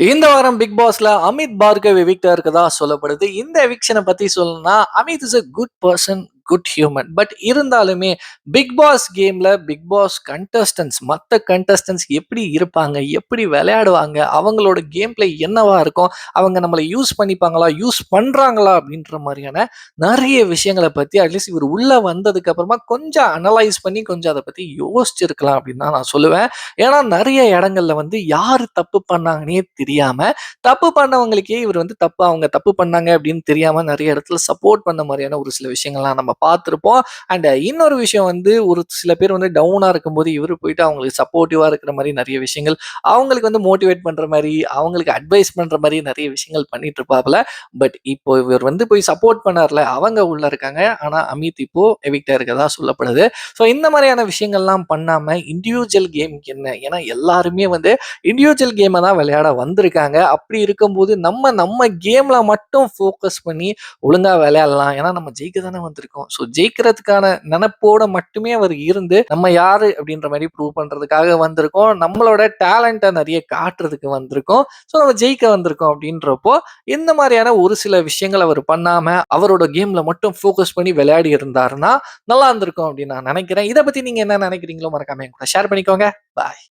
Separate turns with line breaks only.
இந்த வாரம் பிக் பாஸ்ல அமித் பார்கவ் எவிக்டா இருக்கதா சொல்லப்படுது. இந்த எவிக்ஷனை பத்தி சொல்லணும்னா, Amit is a good person, good human. But இருந்தாலுமே பிக் பாஸ் கேம்ல பிக் பாஸ் கண்டஸ்டன்ட்ஸ் மற்ற கண்டஸ்டன்ட்ஸ் எப்படி இருப்பாங்க, எப்படி விளையாடுவாங்க, அவங்களோட கேம் பிளே என்னவா இருக்கும், அவங்க நம்மளை யூஸ் பண்ணிப்பாங்களா, யூஸ் பண்றாங்களா அப்படின்ற மாதிரியான நிறைய விஷயங்களை பத்தி அட்லீஸ்ட் இவர் உள்ள வந்ததுக்கு அப்புறமா கொஞ்சம் அனலைஸ் பண்ணி கொஞ்சம் அதை பத்தி யோசிச்சிருக்கலாம் அப்படின்னு தான் நான் சொல்லுவேன். ஏன்னா நிறைய இடங்கள்ல யாரு தப்பு பண்ணாங்கன்னே தெரியாம, தப்பு பண்ணவங்களுக்கே இவர் தப்பு அவங்க தப்பு பண்ணாங்க அப்படின்னு தெரியாம நிறைய இடத்துல சப்போர்ட் பண்ண மாதிரியான ஒரு சில விஷயங்கள்லாம் நம்ம பார்த்திருப்போம். அண்ட் இன்னொரு விஷயம் ஒரு சில பேர் டவுனா இருக்கும்போது இவரு போயிட்டு அவங்களுக்கு சப்போர்ட்டிவா இருக்கிற மாதிரி நிறைய விஷயங்கள், அவங்களுக்கு மோட்டிவேட் பண்ற மாதிரி, அவங்களுக்கு அட்வைஸ் பண்ற மாதிரி நிறைய விஷயங்கள் பண்ணிட்டு இருப்பாப்ல. பட் இப்போ இவர் போய் சப்போர்ட் பண்ணார்ல, அவங்க உள்ள இருக்காங்க. ஆனா அமித் இப்போ எவிக்டா இருக்கதா சொல்லப்படுது. ஸோ இந்த மாதிரியான விஷயங்கள்லாம் பண்ணாம இண்டிவிஜுவல் கேம்க்கு என்ன, ஏன்னா எல்லாருமே இண்டிவிஜுவல் கேமை தான் விளையாட வந்திருக்காங்க. அப்படி இருக்கும்போது நம்ம நம்ம கேம்ல மட்டும் ஃபோக்கஸ் பண்ணி ஒழுங்கா விளையாடலாம். ஏன்னா நம்ம ஜெயிக்க தானே வந்திருக்கோம். ஸோ ஜெயிக்கிறதுக்கான நினைப்போட மட்டுமே அவர் இருந்து நம்ம யாரு அப்படின்ற மாதிரி ப்ரூவ் பண்றதுக்காக வந்திருக்கோம். நம்மளோட டேலண்ட்டை நிறைய காட்டுறதுக்கு வந்திருக்கோம். ஸோ நம்ம ஜெயிக்க வந்திருக்கோம் அப்படின்றப்போ இந்த மாதிரியான ஒரு சில விஷயங்கள் அவர் பண்ணாம அவரோட கேம்ல மட்டும் ஃபோக்கஸ் பண்ணி விளையாடி இருந்தாருன்னா நல்லா இருந்திருக்கும் அப்படின்னு நான் நினைக்கிறேன். இதை பத்தி நீங்க என்ன நினைக்கிறீங்களோ மறக்காம என் கூட ஷேர் பண்ணிக்கோங்க. பாய்.